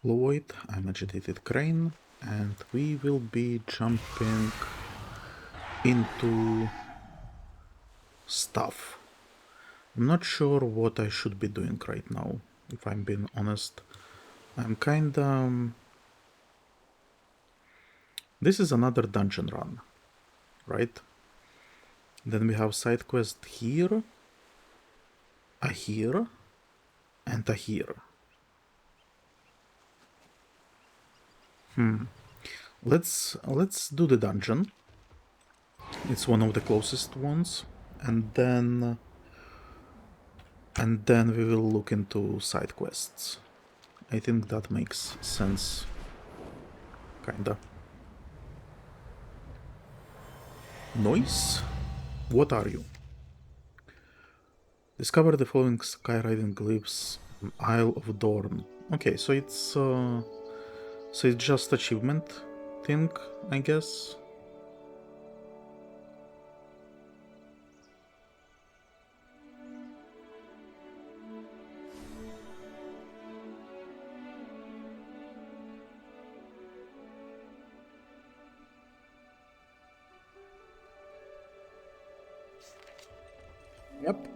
Lloyd, I'm agitated crane, and we will be jumping into stuff. I'm not sure what I should be doing right now, if I'm being honest. I'm kinda... This is another dungeon run, right? Then we have side quest here, a here, and a here. Let's do the dungeon. It's one of the closest ones, and then we will look into side quests. I think that makes sense. Kinda. Noise? What are you? Discover the following skywriting glyphs on Isle of Dorn. Okay, so it's just achievement thing, I guess. Yep.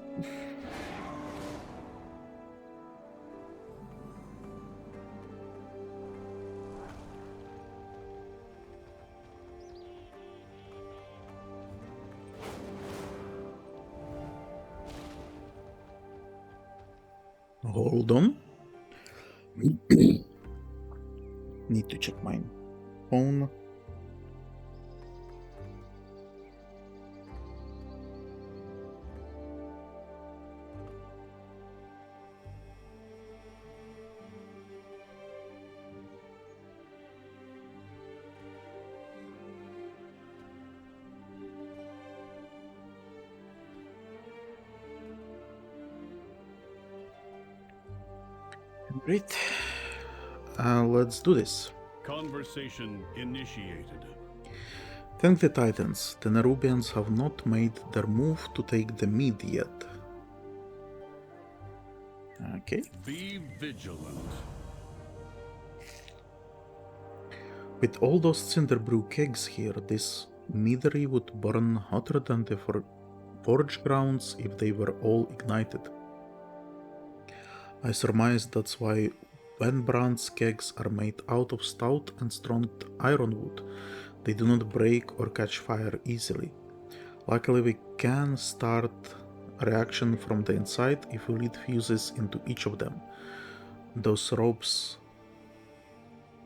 Hold on. Need to check my phone. Great. Let's do this. Conversation initiated. Thank the Titans, the Nerubians have not made their move to take the mead yet. Okay. Be vigilant. With all those Cinderbrew kegs here, this meadery would burn hotter than the forge grounds if they were all ignited. I surmise that's why Wenbrand's kegs are made out of stout and strong ironwood. They do not break or catch fire easily. Luckily, we can start a reaction from the inside if we lead fuses into each of them. Those ropes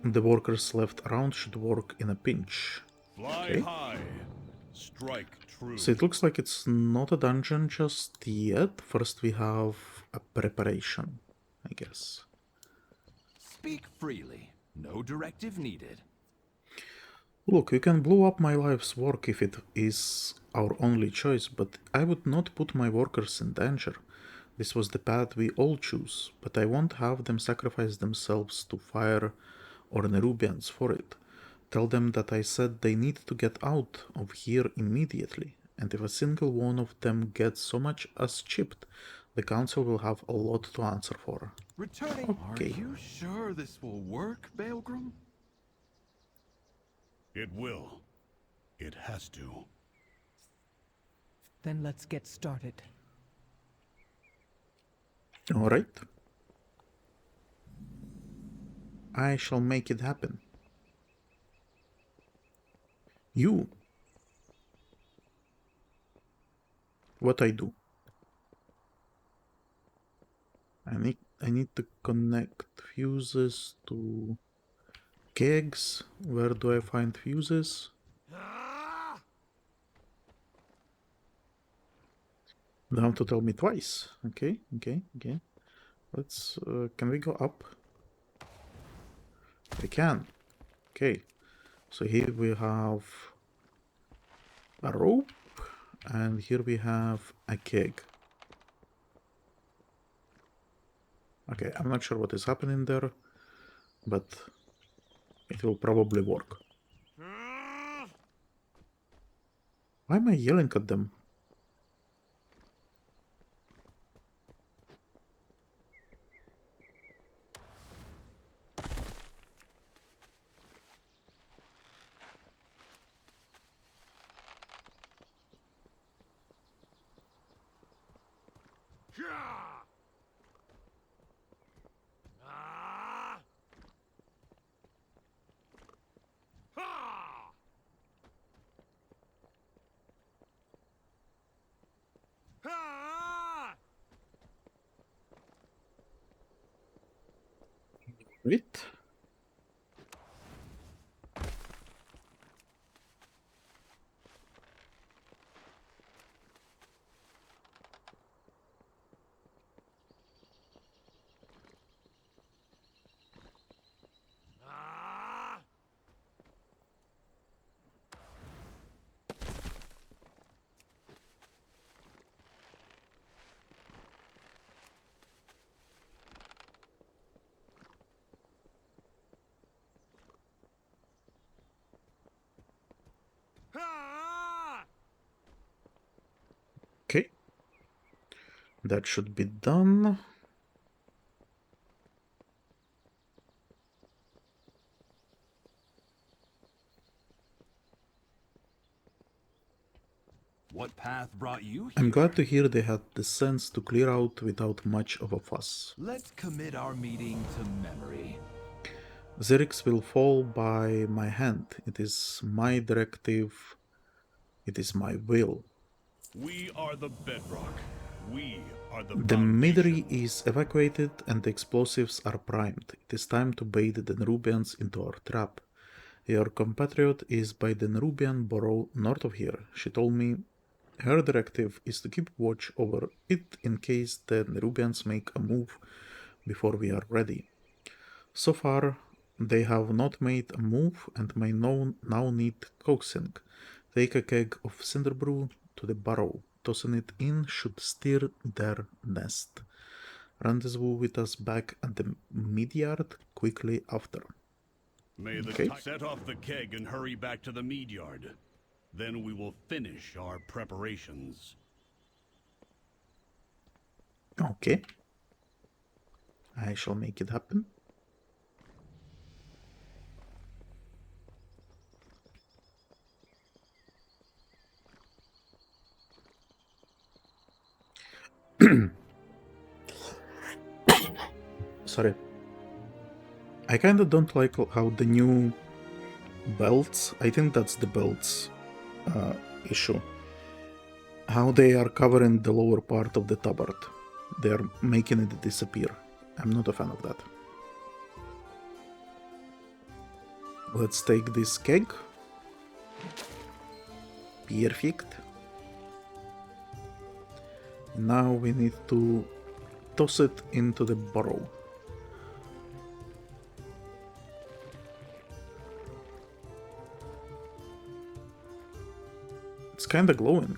the workers left around should work in a pinch. Fly high. Strike true. So it looks like it's not a dungeon just yet. First we have a preparation, I guess. Speak freely. No directive needed. Look, you can blow up my life's work if it is our only choice, but I would not put my workers in danger. This was the path we all choose, but I won't have them sacrifice themselves to fire or Nerubians for it. Tell them that I said they need to get out of here immediately, and if a single one of them gets so much as chipped, the council will have a lot to answer for. Returning. Okay. Are you sure this will work, Baelgrim? It will. It has to. Then let's get started. Alright. I shall make it happen. You. What I do? I need to connect fuses to kegs. Where do I find fuses? Don't have to tell me twice. Okay. Let's, can we go up? We can. Okay. So here we have a rope, and here we have a keg. Okay, I'm not sure what is happening there, but it will probably work. Why am I yelling at them? Right. Okay. That should be done. What path brought you here? I'm glad to hear they had the sense to clear out without much of a fuss. Let's commit our meeting to memory. Xerix will fall by my hand. It is my directive. It is my will. We are the bedrock. We are the The foundation. Meadery is evacuated and the explosives are primed. It is time to bait the Nerubians into our trap. Your compatriot is by the Nerubian borough north of here. She told me her directive is to keep watch over it in case the Nerubians make a move before we are ready. So far, they have not made a move and may now need coaxing. Take a keg of Cinderbrew to the burrow. Tossing it in should steer their nest. Rendezvous with us back at the Meadyard quickly after. May the Okay. set off the keg and hurry back to the mead yard. Then we will finish our preparations. Okay. I shall make it happen. Sorry. I kinda don't like how the new belts, I think that's the belts issue, how they are covering the lower part of the tabard. They are making it disappear. I'm not a fan of that. Let's take this keg. Perfect. Now we need to toss it into the burrow. It's kinda glowing.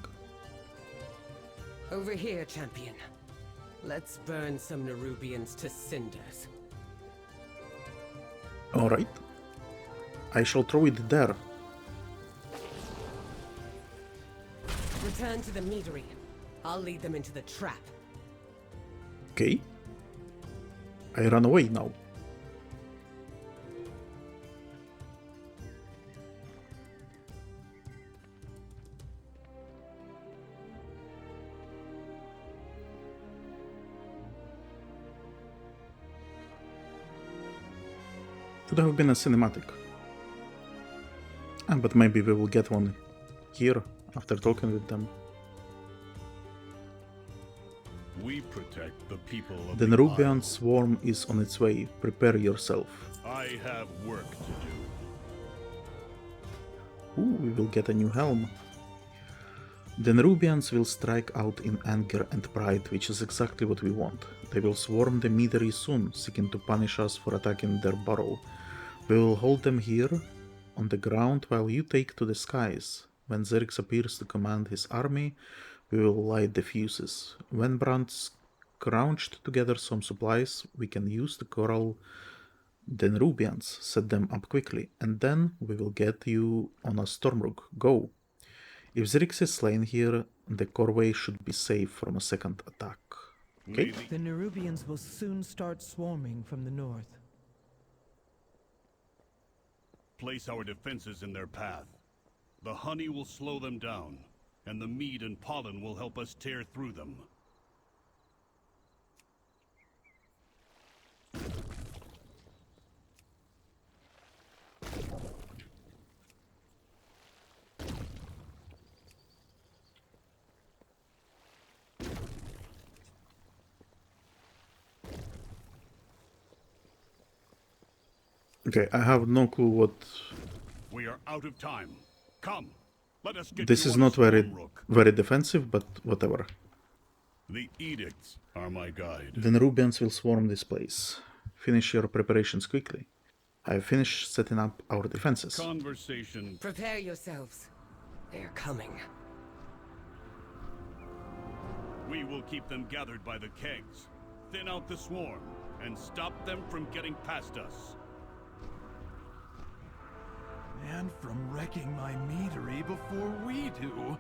Over here, champion. Let's burn some Nerubians to cinders. Alright. I shall throw it there. Return to the meadery. I'll lead them into the trap. Okay. I run away now. Should have been a cinematic. But maybe we will get one here after talking with them. We protect the people of The the Nerubian Isle. swarm is on its way. Prepare yourself. I have work to do. Ooh, we will get a new helm. The Nerubians will strike out in anger and pride, which is exactly what we want. They will swarm the Meadery soon, seeking to punish us for attacking their burrow. We will hold them here on the ground while you take to the skies. When Xerix appears to command his army, we will light the fuses. When Brand's crouched together some supplies we can use to corral the Nerubians, set them up quickly, and then we will get you on a Stormrug. Go! If Xerix is slain here, the Corvée should be safe from a second attack. Okay? May the- The Nerubians will soon start swarming from the north. place our defenses in their path. The honey will slow them down, and the mead and pollen will help us tear through them. Okay, I have no clue what... We are out of time. Come, let us get This you is on not very Stormrook. defensive, but whatever. The edicts are my guide. The Nerubians will swarm this place. Finish your preparations quickly. I have finished setting up our defenses. Conversation. Prepare yourselves. They're coming. We will keep them gathered by the kegs, thin out the swarm, and stop them from getting past us. And from wrecking my meadery before we do.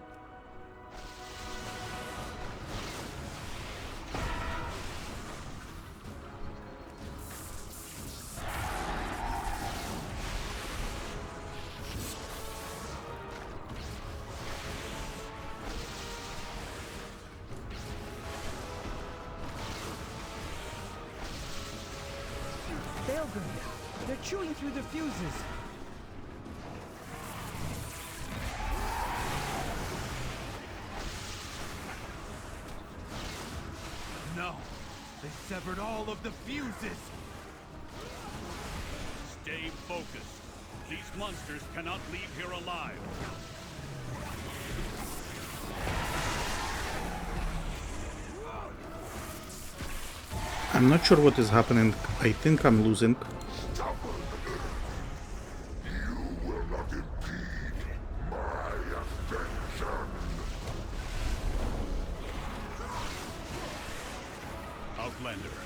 Baelgrim, they're chewing through the fuses. No, they severed all of the fuses. Stay focused. These monsters cannot leave here alive. I'm not sure what is happening. I think I'm losing. Outlander,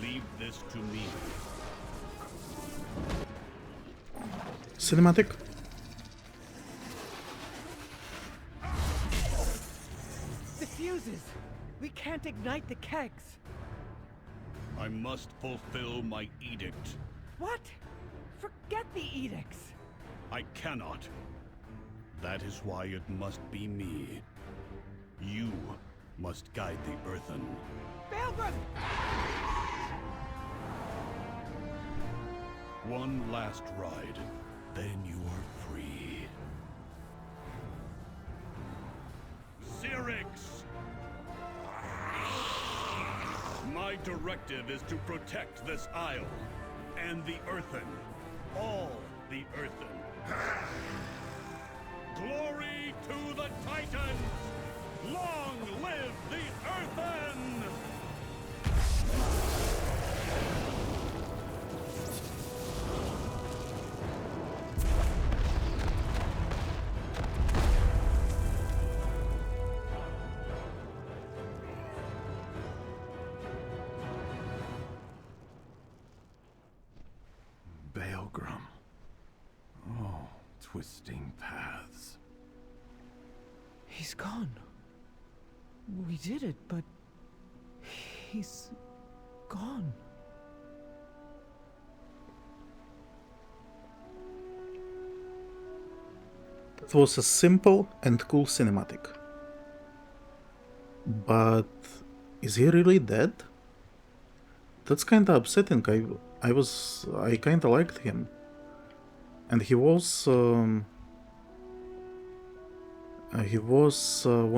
leave this to me. Cinematic? The fuses! We can't ignite the kegs. I must fulfill my edict. What? Forget the edicts. I cannot. That is why it must be me. You must guide the Earthen. Baelgrim! One last ride, then you are free. Syrinx! My directive is to protect this isle, and the Earthen. All the Earthen. Glory to the Titans! Long live the Earthen! Baelgrim. Oh, twisting paths. He's gone. We did it, but he's gone. It was a simple and cool cinematic. But is he really dead? That's kinda upsetting. I kinda liked him. And he was one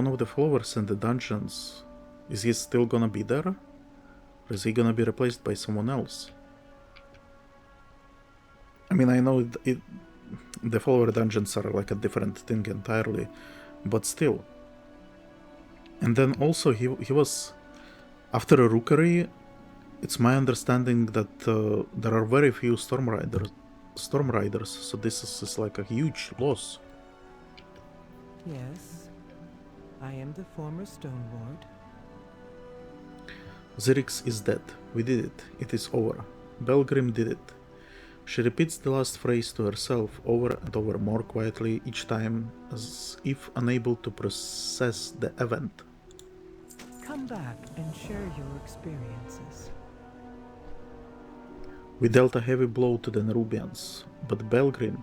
of the followers in the dungeons. Is he still gonna be there? Or is he gonna be replaced by someone else? I mean, I know the follower dungeons are like a different thing entirely, but still. And then also he was, after a rookery, it's my understanding that there are very few storm riders, so this is like a huge loss. Yes, I am the former Stoneward. Syrinx is dead. We did it. It is over. Baelgrim did it. She repeats the last phrase to herself over and over more quietly each time, as if unable to process the event. Come back and share your experiences. We dealt a heavy blow to the Nerubians, but Baelgrim,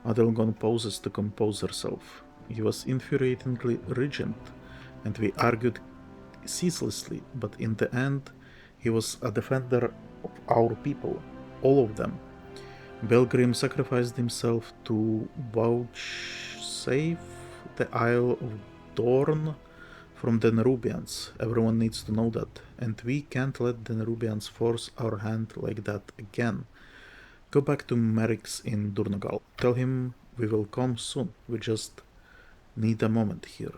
Adelgon pauses to compose herself. He was infuriatingly regent, and we argued ceaselessly, but in the end, he was a defender of our people, all of them. Baelgrim sacrificed himself to vouchsafe the Isle of Dorn from the Nerubians. Everyone needs to know that, and we can't let the Nerubians force our hand like that again. Go back to Merrix in Dornogal. Tell him we will come soon. We just need a moment here.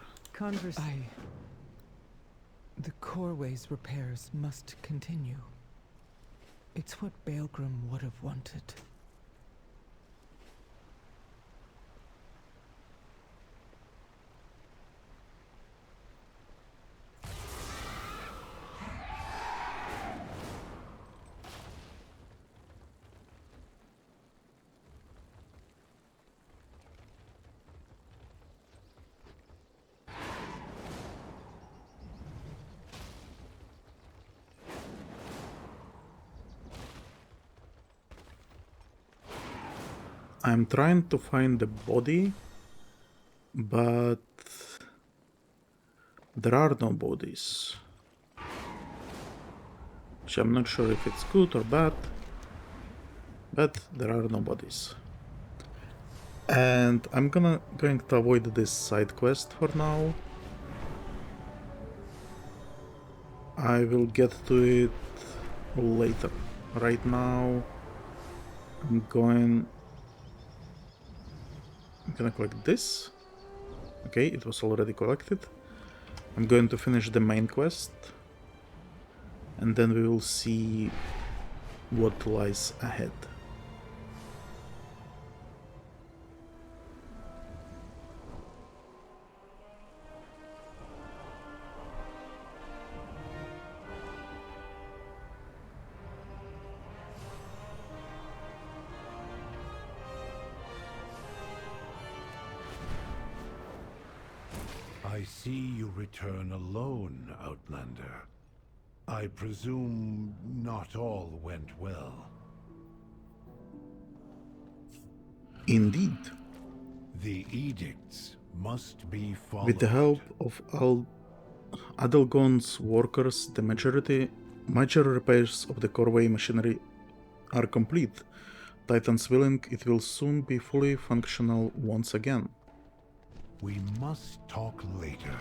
The Coreway's repairs must continue. It's what Baelgrim would have wanted. I'm trying to find the body, but there are no bodies. Which I'm not sure if it's good or bad, but there are no bodies. And I'm going to avoid this side quest for now. I will get to it later. Right now, I'm gonna collect this. Okay, it was already collected. I'm going to finish the main quest, and then we will see what lies ahead. I see you return alone, Outlander. I presume not all went well. Indeed. The edicts must be followed. With the help of Adelgon's workers, the major repairs of the Coreway machinery are complete. Titans willing, it will soon be fully functional once again. We must talk later.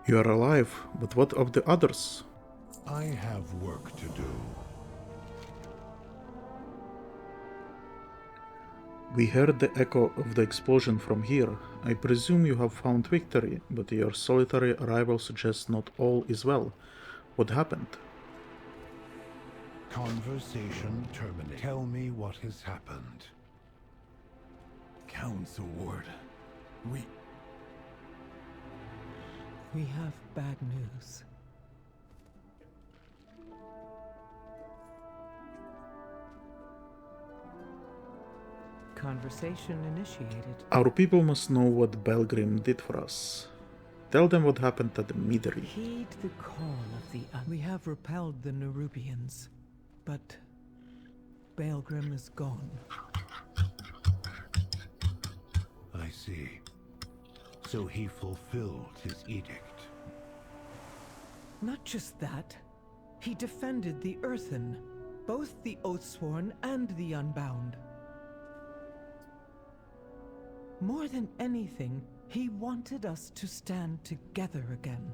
You are alive, but what of the others? I have work to do. We heard the echo of the explosion from here. I presume you have found victory, but your solitary arrival suggests not all is well. What happened? Conversation terminated. Tell me what has happened. Councilward, We have bad news. Conversation initiated. Our people must know what Baelgrim did for us. Tell them what happened at the Meadery. Heed the call of the We have repelled the Nerubians, but Baelgrim is gone. I see. So he fulfilled his edict. Not just that. He defended the Earthen, both the Oathsworn and the Unbound. More than anything, he wanted us to stand together again.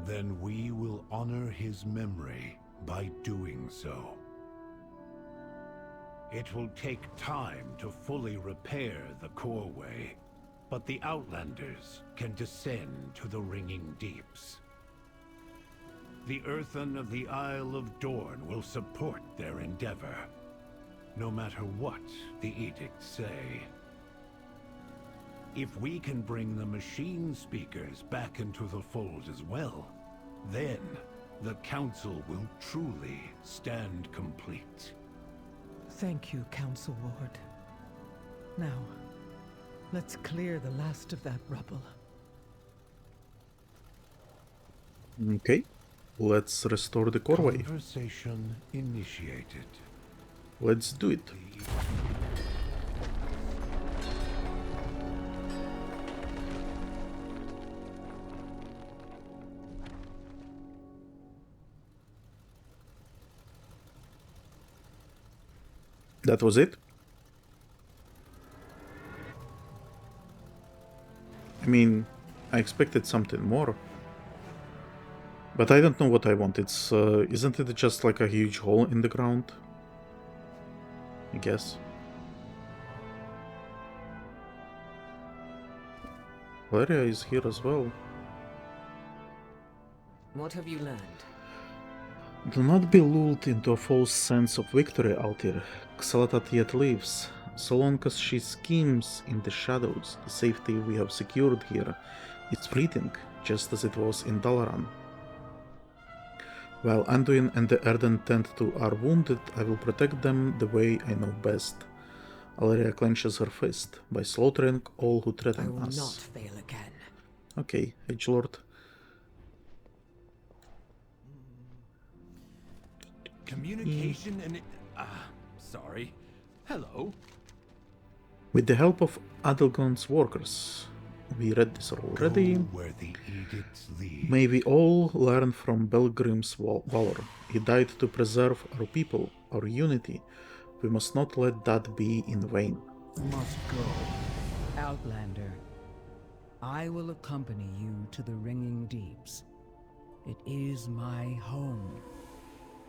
Then we will honor his memory by doing so. It will take time to fully repair the Coreway, but the Outlanders can descend to the ringing deeps. The Earthen of the Isle of Dorn will support their endeavor, no matter what the edicts say. If we can bring the machine speakers back into the fold as well, then the Council will truly stand complete. Thank you, Councilward. Now, let's clear the last of that rubble. Okay, let's restore the Coreway. Conversation initiated. Let's do it. That was it? I mean, I expected something more. But I don't know what I want. It's isn't it just like a huge hole in the ground? I guess. Alleria is here as well. What have you learned? Do not be lulled into a false sense of victory out here. Xalatat yet lives. So long as she schemes in the shadows, the safety we have secured here is fleeting, just as it was in Dalaran. While Anduin and the Earthen tend to are wounded, I will protect them the way I know best. Alleria clenches her fist by slaughtering all who I threaten will us. not fail again. Okay, Edgelord. Communication and... sorry. Hello. With the help of Adelgon's workers. We read this already. Go where the edicts lead. May we all learn from Baelgrim's valor. He died to preserve our people, our unity. We must not let that be in vain. Must go. Outlander, I will accompany you to the Ringing Deeps. It is my home,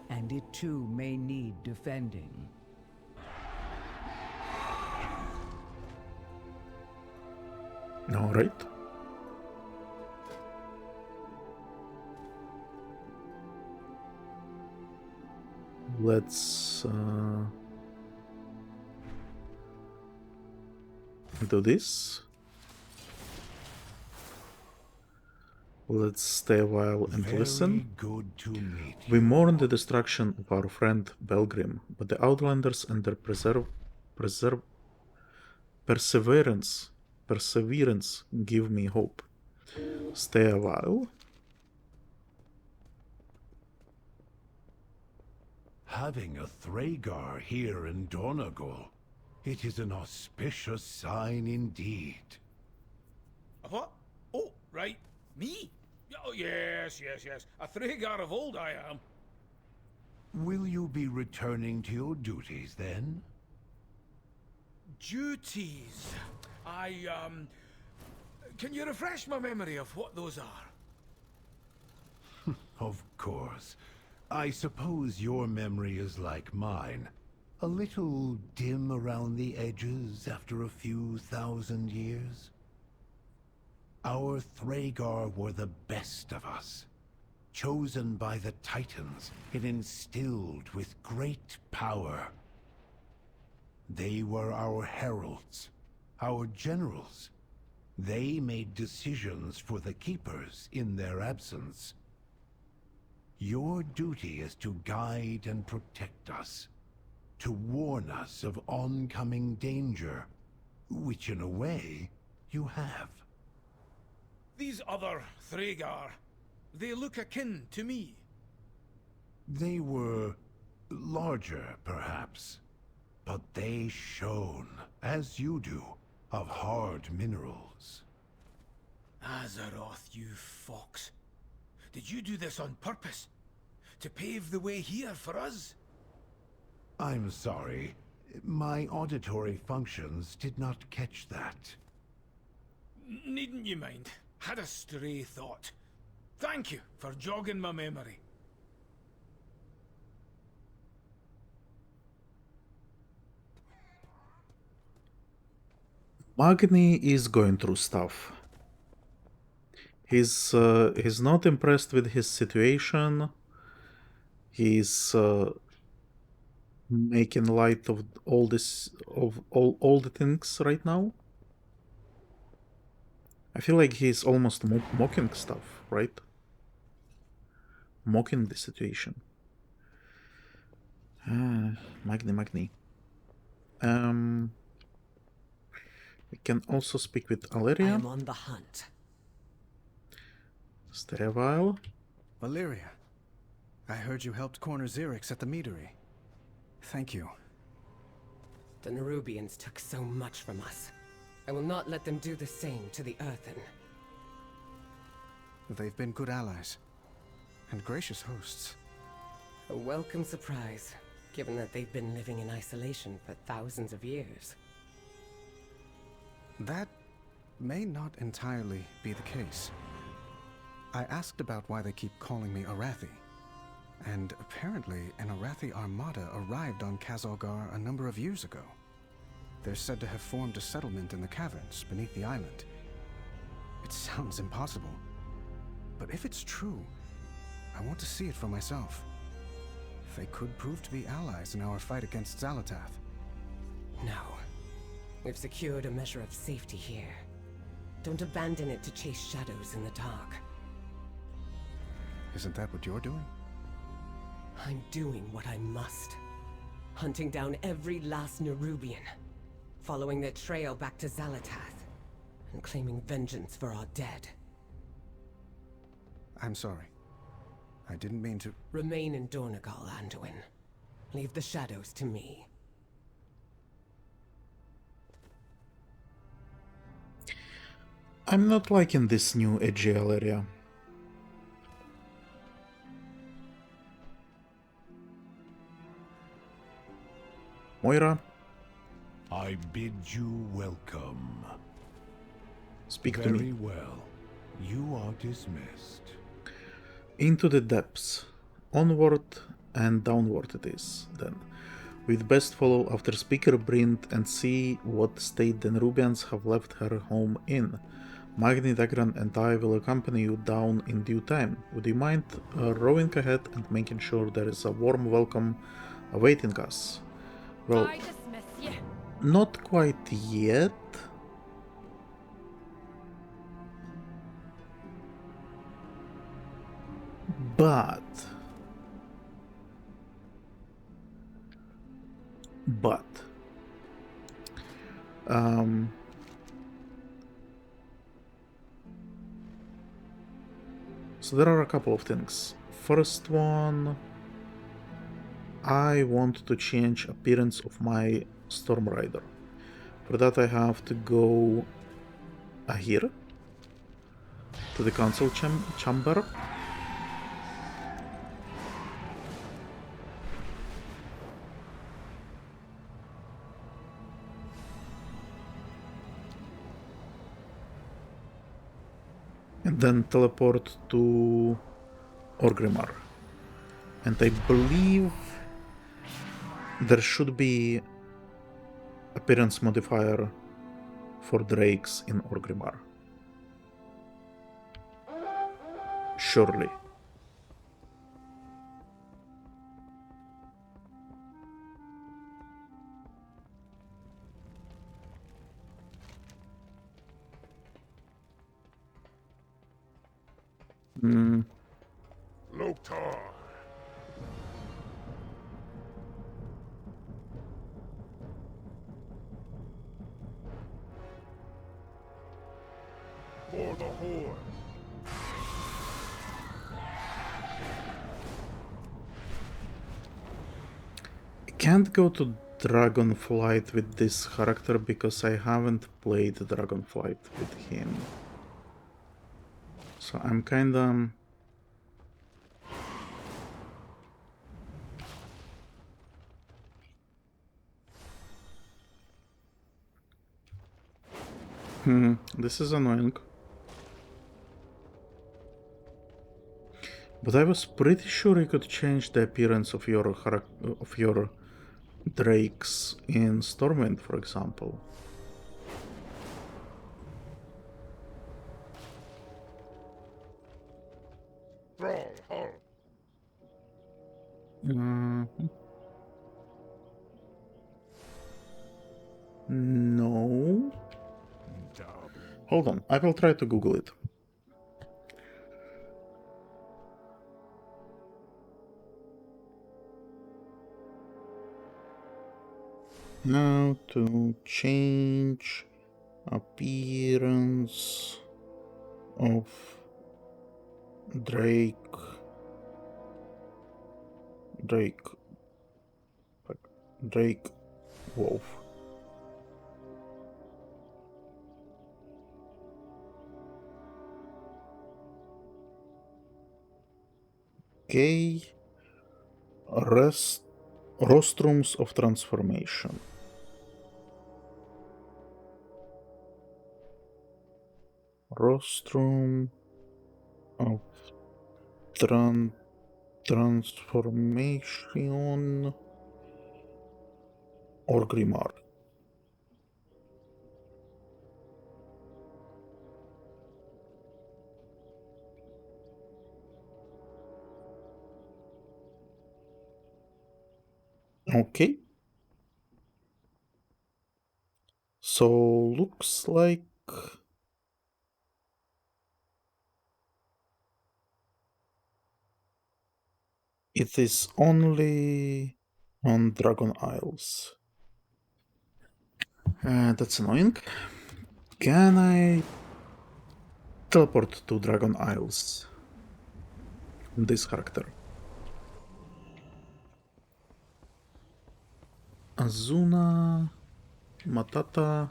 and it too may need defending. All right. Let's do this. Let's stay a while and Very listen. good to meet you. We mourn the destruction of our friend Baelgrim, but the Outlanders and their perseverance give me hope. Stay a while. Having a Thragar here in Dornogal, it is an auspicious sign indeed. What? Oh, right. Me? Oh, yes. A Thragar of old I am. Will you be returning to your duties then? Duties. Can you refresh my memory of what those are? Of course. I suppose your memory is like mine. A little dim around the edges after a few thousand years. Our Thragar were the best of us. Chosen by the Titans and instilled with great power. They were our heralds, our generals. They made decisions for the Keepers in their absence. Your duty is to guide and protect us, to warn us of oncoming danger, which in a way, you have. These other Thragar, they look akin to me. They were larger, perhaps, but they shone, as you do, of hard minerals. Azeroth, you fox. Did you do this on purpose? To pave the way here for us? I'm sorry. My auditory functions did not catch that. Needn't you mind. Had a stray thought. Thank you for jogging my memory. Magni is going through stuff. He's not impressed with his situation. He's making light of all this, of all the things right now. I feel like he's almost mocking stuff, right? Mocking the situation. Magni. We can also speak with I Alleria. am on the hunt. Stay a while. Alleria, I heard you helped corner Xerix at the Meadery. Thank you. The Nerubians took so much from us. I will not let them do the same to the Earthen. They've been good allies. And gracious hosts. A welcome surprise, given that they've been living in isolation for thousands of years. That may not entirely be the case. I asked about why they keep calling me Arathi. And apparently, an Arathi armada arrived on Khaz Algar a number of years ago. They're said to have formed a settlement in the caverns beneath the island. It sounds impossible. But if it's true, I want to see it for myself. They could prove to be allies in our fight against Xalatath. No. We've secured a measure of safety here. Don't abandon it to chase shadows in the dark. Isn't that what you're doing? I'm doing what I must. Hunting down every last Nerubian. Following their trail back to Xalatath. And claiming vengeance for our dead. I'm sorry. I didn't mean to... Remain in Dornogal, Anduin. Leave the shadows to me. I'm not liking this new edgy Alleria. Moira, I bid you welcome. speak to me. Very well. You are dismissed. Into the depths. Onward and downward it is, then. We'd best follow after Speaker Brint and see what state the Nerubians have left her home in. Magni, Dagran and I will accompany you down in due time. Would you mind rowing ahead and making sure there is a warm welcome awaiting us? Well, I dismiss you. not quite yet. But so there are a couple of things. First one, I want to change appearance of my Storm Rider. For that I have to go here to the council chamber. And then teleport to Orgrimmar. And I believe there should be appearance modifier for drakes in Orgrimmar. Surely. Loktar. For the Horde. I can't go to Dragonflight with this character because I haven't played Dragonflight with him. So I'm kinda... this is annoying. But I was pretty sure you could change the appearance of your drakes in Stormwind, for example. Stronghold. No. Hold on, I will try to Google it. Now to change appearance of Drake Wolf. Okay. Rostrums of transformation. Rostrum of transformation or Grimoire. Okay. So looks like it is only on Dragon Isles. That's annoying. Can I teleport to Dragon Isles? This character. Azuna, Matata,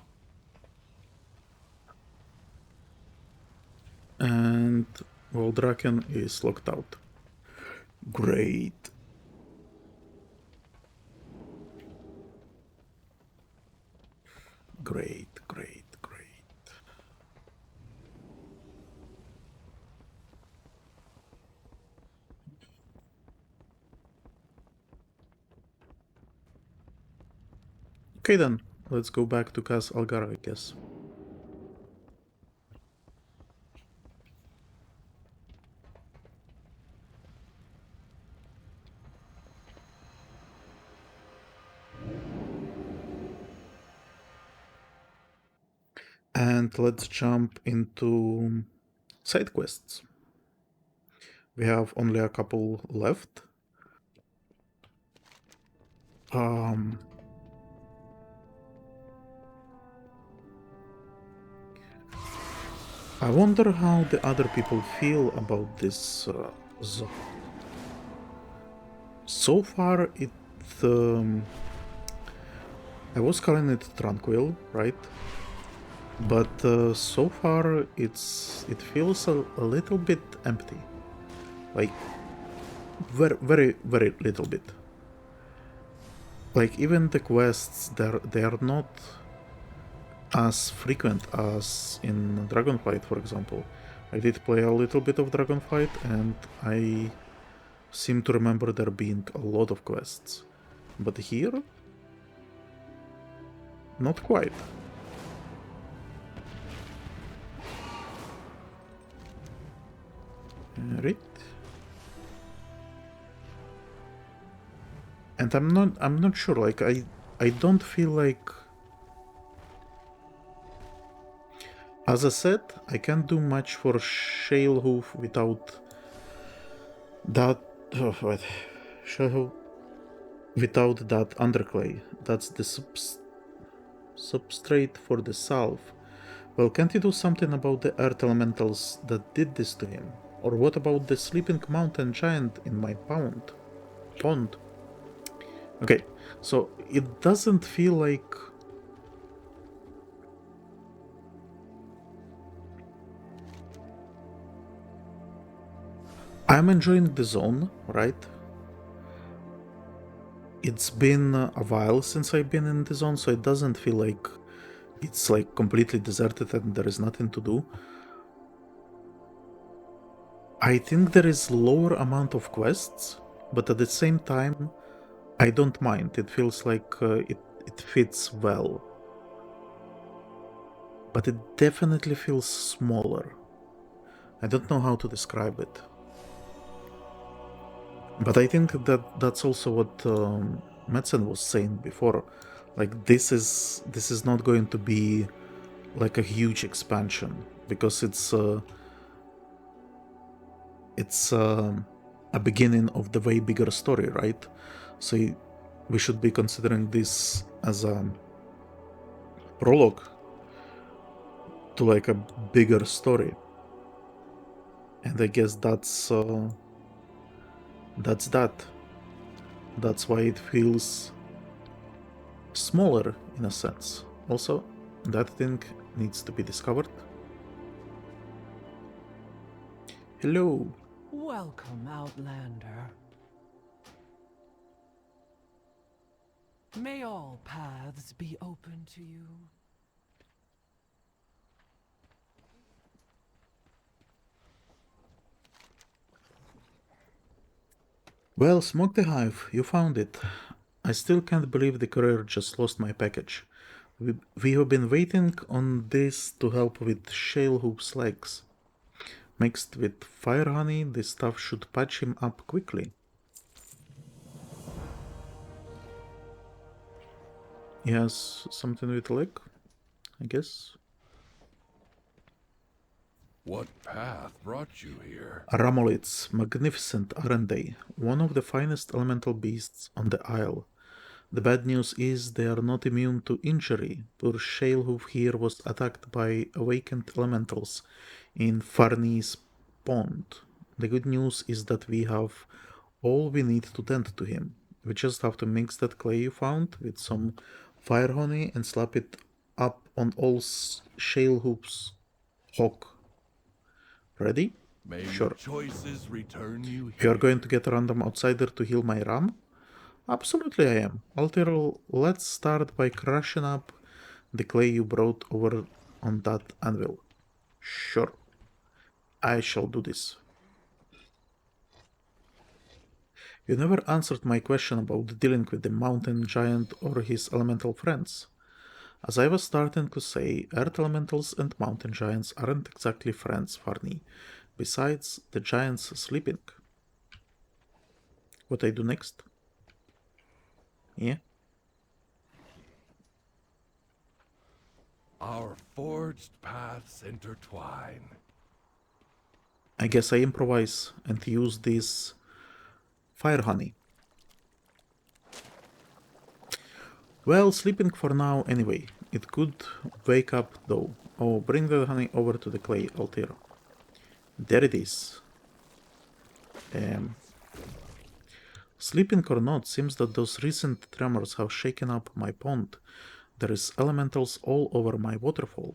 and Voldraken is locked out. Great. Great. Okay then, let's go back to Khaz Algar, I guess. And let's jump into side quests. We have only a couple left. I wonder how the other people feel about this zone. So far, I was calling it tranquil, right? But so far, it feels a little bit empty. Like, very little bit. Like, even the quests, they are not as frequent as in Dragonflight, for example. I did play a little bit of Dragonflight, and I seem to remember there being a lot of quests. But here, not quite. Right. And I'm not sure, like I don't feel like, as I said, I can't do much for Shale Hoof without that without that underclay. That's the substrate for the salve. Well, can't you do something about the earth elementals that did this to him? Or what about the sleeping mountain giant in my pond? Okay, so it doesn't feel like I'm enjoying the zone, right? It's been a while since I've been in the zone, so it doesn't feel like it's like completely deserted and there is nothing to do. I think there is lower amount of quests, but at the same time, I don't mind. It feels like it fits well. But it definitely feels smaller. I don't know how to describe it. But I think that's also what Metzen was saying before. Like this is not going to be like a huge expansion because it's a beginning of the way bigger story, right? So we should be considering this as a prologue to like a bigger story, and I guess that's that. That's why it feels smaller in a sense. Also, that thing needs to be discovered. Hello. Welcome, Outlander. May all paths be open to you. Well, Smoke the Hive, you found it. I still can't believe the courier just lost my package. We have been waiting on this to help with Shale Hoop's legs. Mixed with fire honey, this stuff should patch him up quickly. He has something with leg, I guess. What path brought you here? Ramoliths, magnificent, aren't they? One of the finest elemental beasts on the Isle. The bad news is they are not immune to injury. Poor Shalehoof here was attacked by awakened elementals in Farney's pond. The good news is that we have all we need to tend to him. We just have to mix that clay you found with some fire honey and slap it up on all Shalehoof's hock. Ready? May Sure. your choices return you You are here. going to get a random outsider to heal my ram? Absolutely I am. Alter, let's start by crushing up the clay you brought over on that anvil. Sure. I shall do this. You never answered my question about dealing with the mountain giant or his elemental friends. As I was starting to say, earth elementals and mountain giants aren't exactly friends, Farney. Besides, the giant's sleeping. What I do next? Yeah? Our forged paths intertwine. I guess I improvise and use this fire honey. Well, sleeping for now anyway. It could wake up though. Oh, bring the honey over to the clay, Alter. There it is. Sleeping or not, seems that those recent tremors have shaken up my pond. There is elementals all over my waterfall.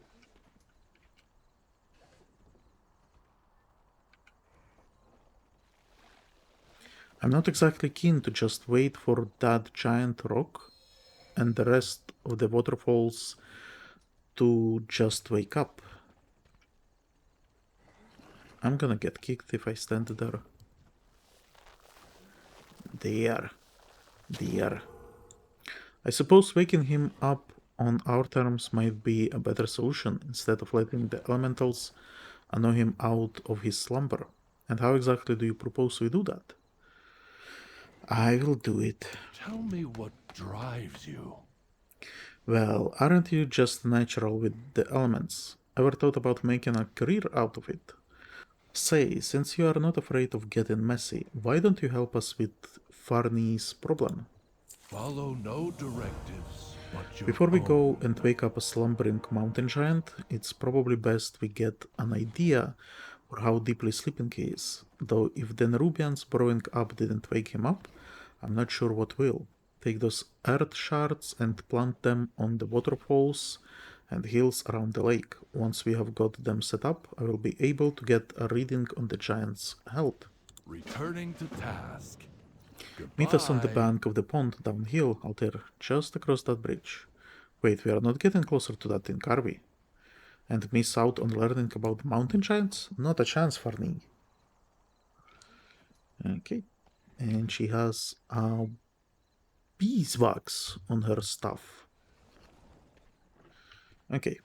I'm not exactly keen to just wait for that giant rock and the rest of the waterfalls to just wake up. I'm gonna get kicked if I stand there. There. I suppose waking him up on our terms might be a better solution instead of letting the elementals annoy him out of his slumber. And how exactly do you propose we do that? I will do it. Tell me what drives you. Well, aren't you just natural with the elements? Ever thought about making a career out of it? Say, since you are not afraid of getting messy, why don't you help us with Farney's problem? Follow no directives but your Before we go own. and wake up a slumbering mountain giant, it's probably best we get an idea for how deeply sleeping he is. Though if the Nerubians growing up didn't wake him up, I'm not sure what will. Take those earth shards and plant them on the waterfalls and hills around the lake. Once we have got them set up, I will be able to get a reading on the giant's health. Returning to task. Meet us on the Goodbye. bank of the pond downhill, Alter, just across that bridge. Wait, we are not getting closer to that thing, are we? And miss out on learning about mountain giants? Not a chance, Farney. Okay. And she has beeswax on her stuff. Okay.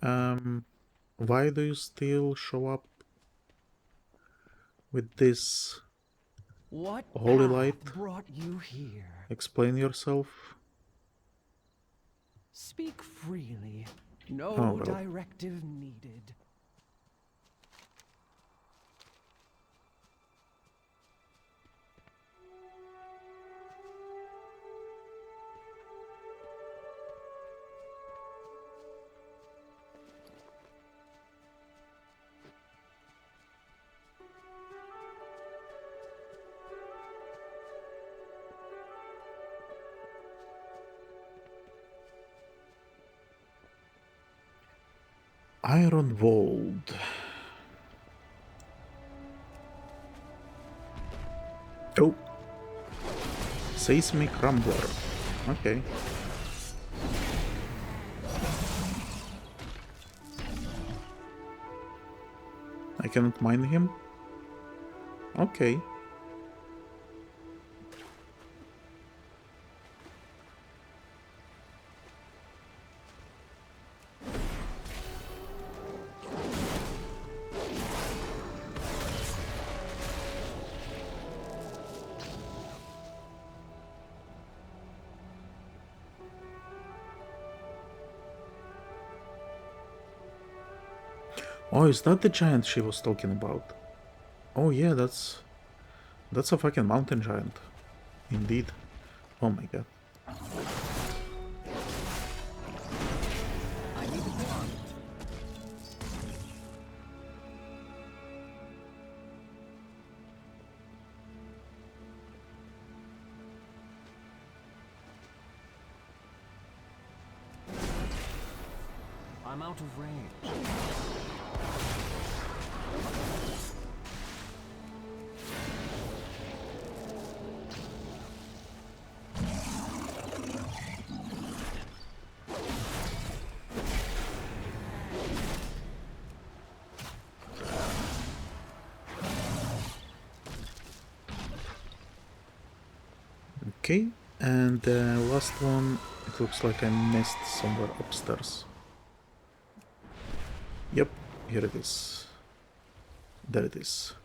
Why do you still show up with this What holy path light? brought you here? Explain yourself. Speak freely. No Oh, well. directive needed. Ironwold. Oh. Seismic Rumbler. Okay. I cannot mine him? Okay. Oh, is that the giant she was talking about? Oh yeah, that's a fucking mountain giant. Indeed. Oh my god. I'm out of range. Okay, and the last one, it looks like I missed somewhere upstairs. Yep, here it is. There it is.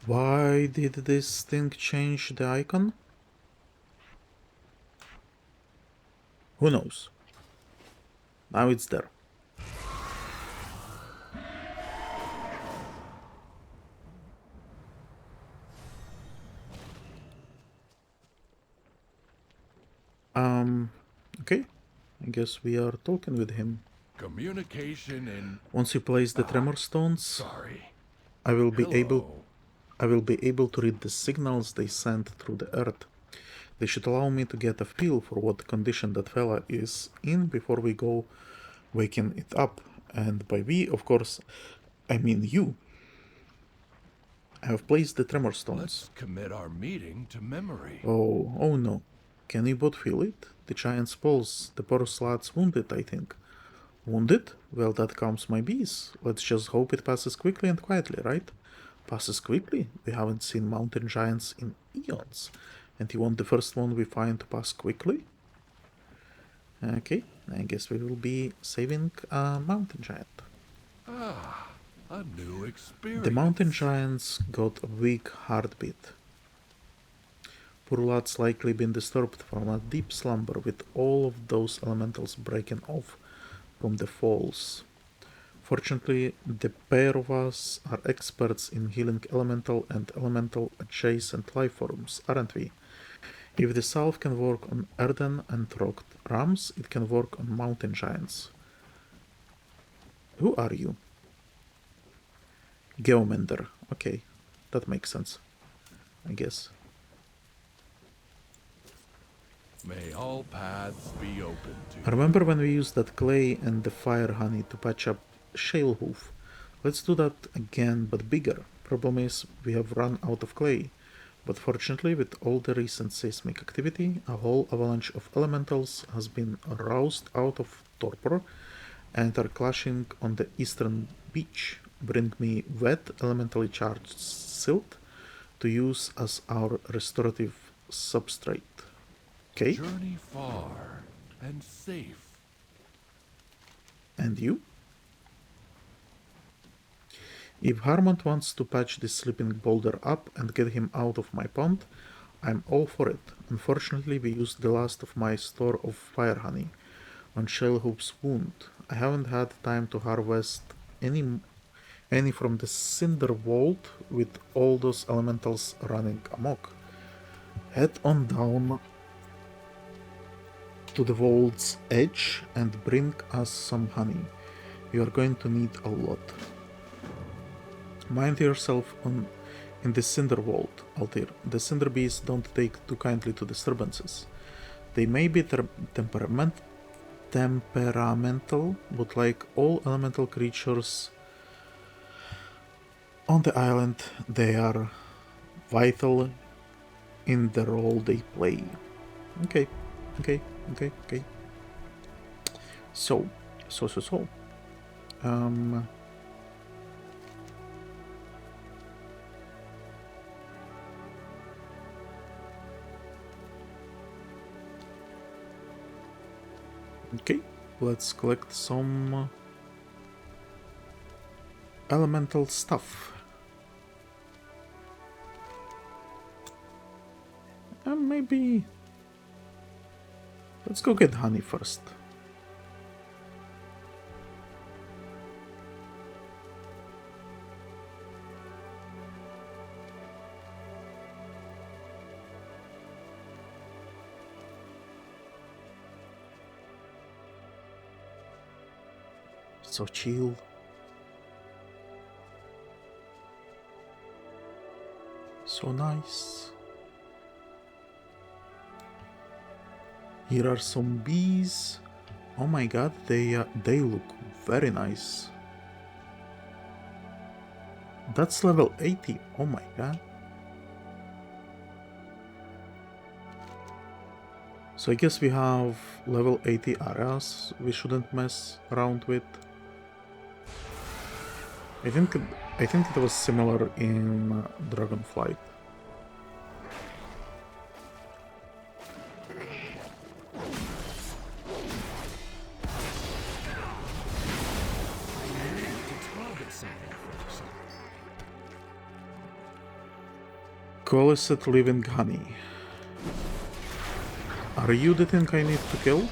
Why did this thing change the icon? Who knows? Now it's there. Okay. I guess we are talking with him. Communication in... Once you place the tremor stones, Sorry. I will be Hello. able to read the signals they send through the earth. They should allow me to get a feel for what condition that fella is in before we go waking it up. And by we, of course, I mean you. I have placed the tremor stones. Let's commit our meeting to memory. Oh no. Can you both feel it? The giant's pulse. The poor slat's wounded, I think. Wounded? Well, that calms my bees. Let's just hope it passes quickly and quietly, right? Passes quickly? We haven't seen mountain giants in eons. And you want the first one we find to pass quickly? Okay, I guess we will be saving a mountain giant. Ah, a new experience. The mountain giant's got a weak heartbeat. Poor lad's likely been disturbed from a deep slumber with all of those elementals breaking off from the falls. Fortunately, the pair of us are experts in healing elemental and elemental adjacent life forms, aren't we? If the salve can work on Earthen and rock rams, it can work on mountain giants. Who are you? Geomender. Okay, that makes sense, I guess. May all paths be open to I remember when we used that clay and the fire honey to patch up Shale Hoof. Let's do that again, but bigger. Problem is, we have run out of clay. But fortunately, with all the recent seismic activity, a whole avalanche of elementals has been roused out of torpor and are clashing on the eastern beach. Bring me wet, elementally charged silt to use as our restorative substrate. Okay. journey far and safe. And you? If Harmont wants to patch this sleeping boulder up and get him out of my pond, I'm all for it. Unfortunately, we used the last of my store of fire honey on Shellhoop's wound. I haven't had time to harvest any from the Cinderbrew with all those elementals running amok. Head on down to the vault's edge and bring us some honey. You are going to need a lot. Mind yourself in the Cinder Vault, Altair. The Cinder Bees don't take too kindly to disturbances. They may be temperamental, but like all elemental creatures on the island, they are vital in the role they play. Okay. So. Okay, let's collect some elemental stuff. maybe... Let's go get honey first. So chill. So nice. Here are some bees. Oh my god, they look very nice. That's level 80. Oh my god. So I guess we have level 80 areas we shouldn't mess around with. I think it was similar in Dragonflight. Coalesced living honey. Are you the thing I need to kill?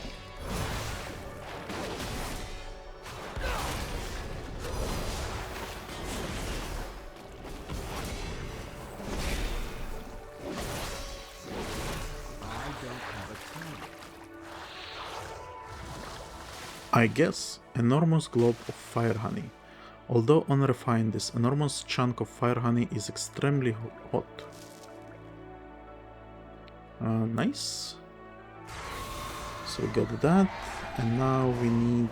I guess enormous globe of fire honey. Although unrefined, this enormous chunk of fire honey is extremely hot. Nice. So we got that, and now we need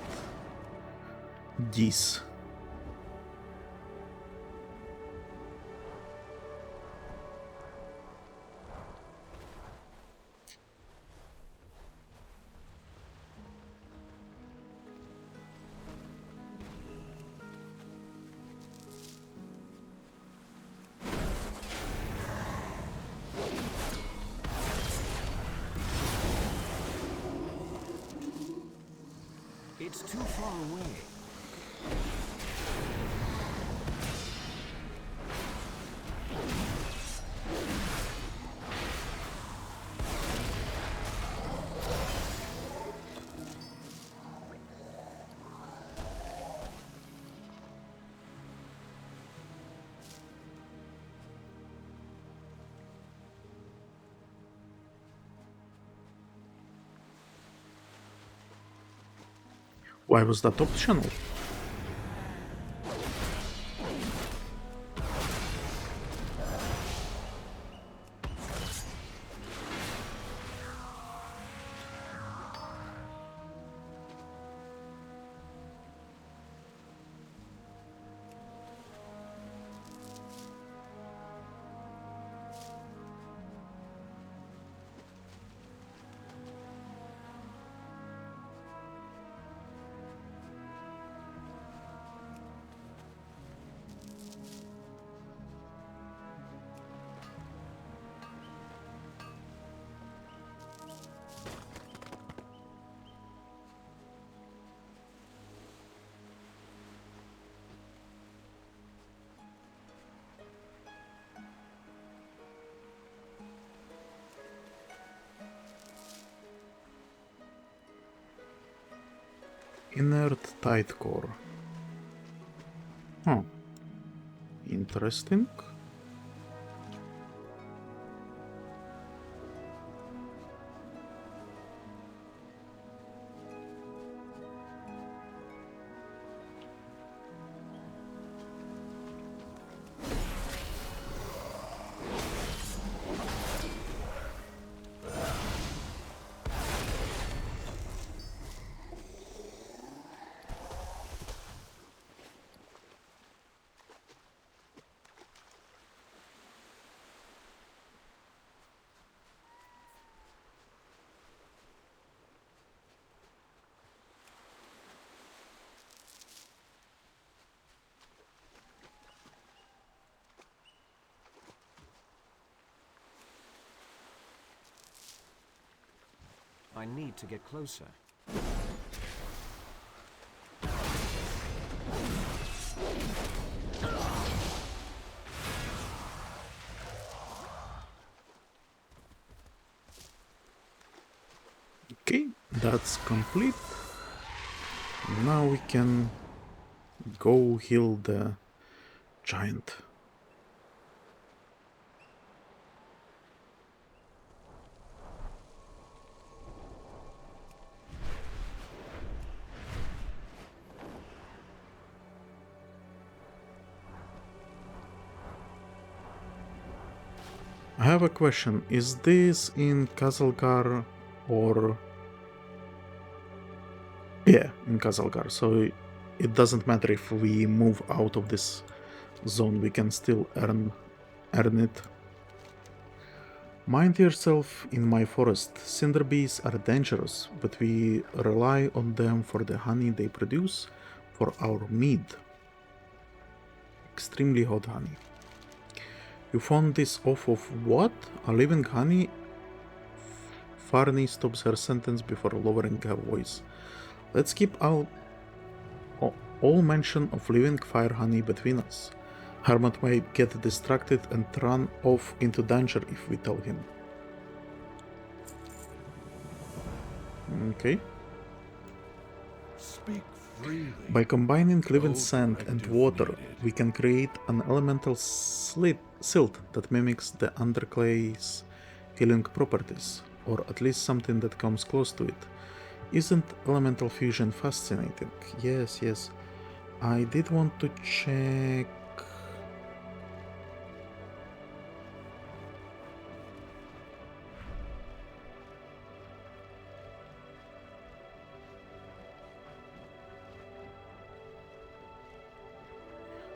this. It's too far away. Why was that optional? Inert tide core. Huh. Interesting. I need to get closer. Okay, that's complete. Now we can go heal the giant. I have a question. Is this in Khaz Algar or... Yeah, in Khaz Algar. So it doesn't matter if we move out of this zone, we can still earn it. Mind yourself in my forest. Cinder bees are dangerous, but we rely on them for the honey they produce for our mead. Extremely hot honey. You found this off of what? A living honey? Farney stops her sentence before lowering her voice. Let's keep out all mention of living fire honey between us. Hermit may get distracted and run off into danger if we tell him. Okay. Speak freely. By combining living No sand and directive water, needed. we can create an elemental silt that mimics the underclay's healing properties, or at least something that comes close to it. Isn't elemental fusion fascinating? Yes, yes. I did want to check...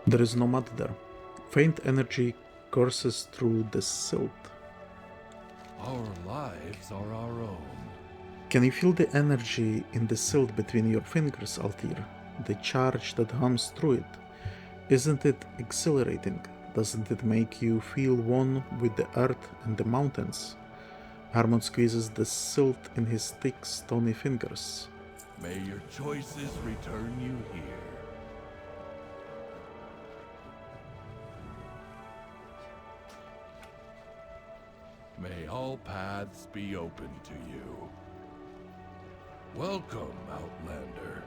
There is no mud there. Faint energy courses through the silt. Our lives are our own. Can you feel the energy in the silt between your fingers, Altir? The charge that hums through it. Isn't it exhilarating? Doesn't it make you feel one with the earth and the mountains? Harmon squeezes the silt in his thick, stony fingers. May your choices return you here. May all paths be open to you. Welcome, Outlander.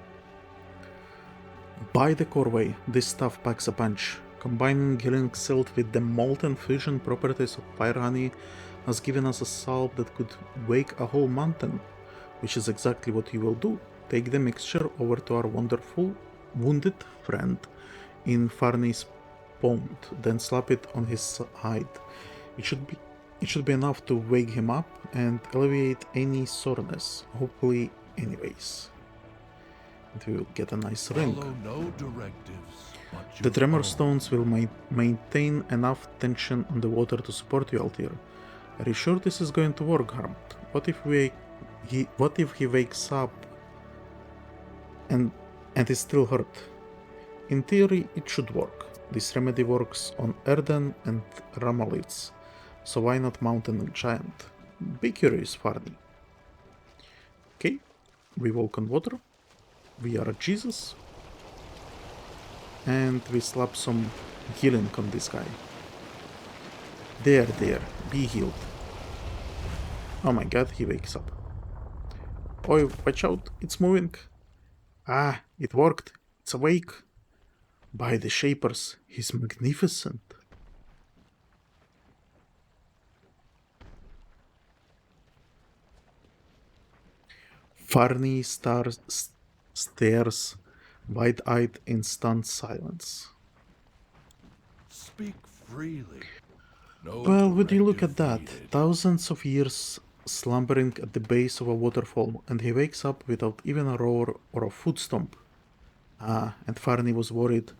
By the coreway, this stuff packs a punch. Combining healing silt with the molten fusion properties of fire honey has given us a salve that could wake a whole mountain, which is exactly what you will do. Take the mixture over to our wonderful wounded friend in Farney's pond, then slap it on his hide. It should be enough to wake him up and alleviate any soreness, hopefully anyways. And we will get a nice ring. Follow no directives, but The your tremor own. stones will maintain enough tension on the water to support you, Altir. Are you sure this is going to work, Harmut? What if he wakes up and is still hurt? In theory, it should work. This remedy works on Earthen and Ramoliths, so why not Mountain Giant? Be curious, Farney. Okay, we walk on water. We are Jesus. And we slap some healing on this guy. There, be healed. Oh my god, he wakes up. Oh, watch out, it's moving. Ah, it worked. It's awake. By the Shapers, he's magnificent. Farney stares wide-eyed in stunned silence. Speak freely. No Well, would you look at directive that? needed. Thousands of years slumbering at the base of a waterfall, and he wakes up without even a roar or a foot stomp. Ah, and Farney was worried.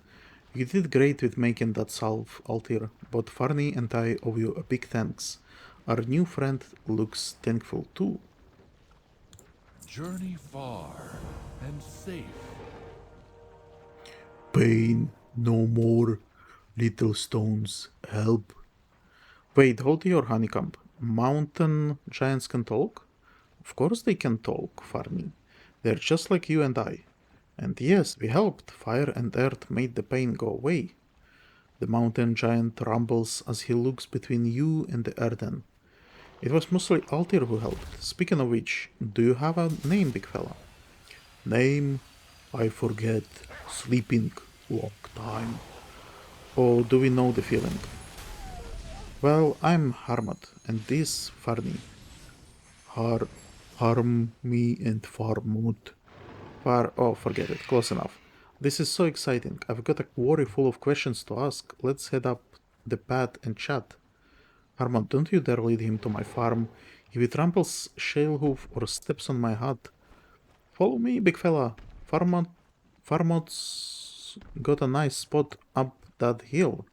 You did great with making that salve, Altir, but Farney and I owe you a big thanks. Our new friend looks thankful too. Journey far and safe. Pain no more. Little stones help. Wait, hold your honeycomb. Mountain giants can talk? Of course they can talk, Farney. They're just like you and I. And yes, we helped. Fire and earth made the pain go away. The mountain giant rumbles as he looks between you and the Earthen. It was mostly Altir who helped. Speaking of which, do you have a name, big fella? Name? I forget. Sleeping. Long time. Or do we know the feeling? Well, I'm Harmat, and this Farni. Harm me and Farmut. Oh, forget it. Close enough. This is so exciting. I've got a quarry full of questions to ask. Let's head up the path and chat. Harmat, don't you dare lead him to my farm. If he tramples Shale hoof or steps on my hut, follow me, big fella. Farmot's got a nice spot up that hill.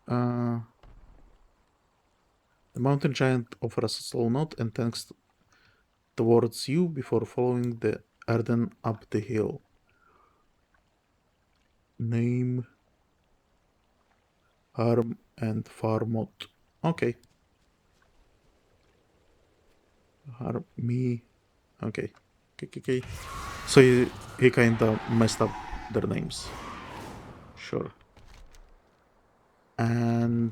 The mountain giant offers a slow nod and thanks towards you before following the Earthen up the hill. Name Harm and Farmot. Okay. Harm me. Okay. Okay. So he kinda messed up their names. Sure. And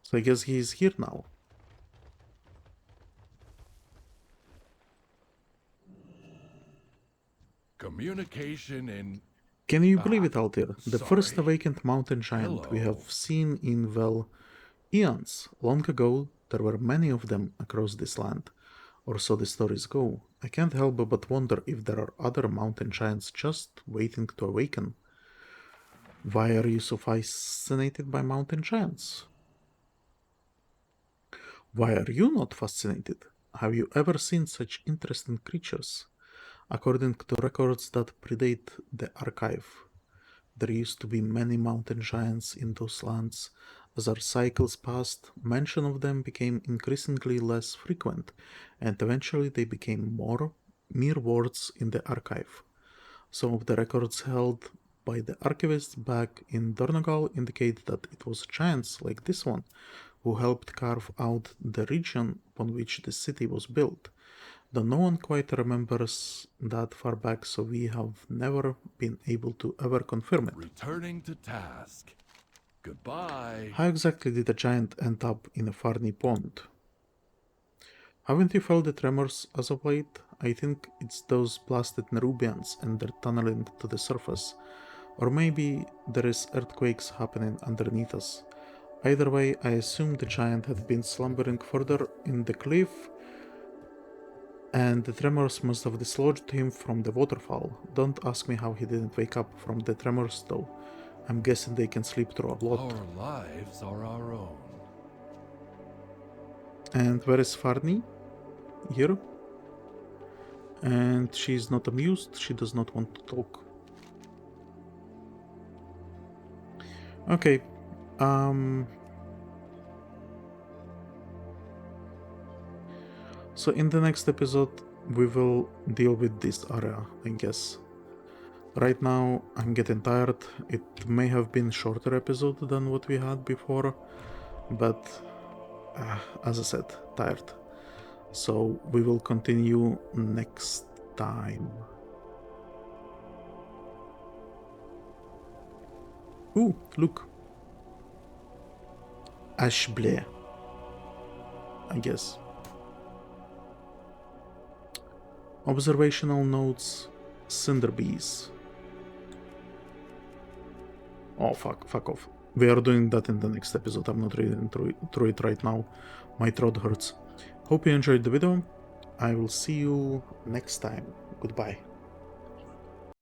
so I guess he's here now. Communication in... Can you believe it, Altir? The first sorry. awakened mountain giant we Hello. have seen in, well, eons. Long ago, there were many of them across this land, or so the stories go. I can't help but wonder if there are other mountain giants just waiting to awaken. Why are you so fascinated by mountain giants? Why are you not fascinated? Have you ever seen such interesting creatures? According to records that predate the archive, there used to be many mountain giants in those lands. As our cycles passed, mention of them became increasingly less frequent, and eventually they became mere words in the archive. Some of the records held by the archivists back in Dornogal indicate that it was giants like this one who helped carve out the region upon which the city was built. Though no one quite remembers that far back, so we have never been able to ever confirm it. Returning to task. Goodbye. How exactly did a giant end up in a Farni pond? Haven't you felt the tremors as of late? I think it's those blasted Nerubians and their tunneling to the surface. Or maybe there is earthquakes happening underneath us. Either way, I assume the giant had been slumbering further in the cliff, and the tremors must have dislodged him from the waterfall. Don't ask me how he didn't wake up from the tremors, though. I'm guessing they can sleep through a lot. Our lives are our own. And where is Farni? Here. And she's not amused. She does not want to talk. Okay. So in the next episode, we will deal with this area, I guess. Right now, I'm getting tired. It may have been a shorter episode than what we had before, but as I said, tired. So we will continue next time. Ooh, look. Ashbleh, I guess. Observational notes, Cinderbees. Oh, fuck off. We are doing that in the next episode. I'm not reading through it right now. My throat hurts. Hope you enjoyed the video. I will see you next time. Goodbye.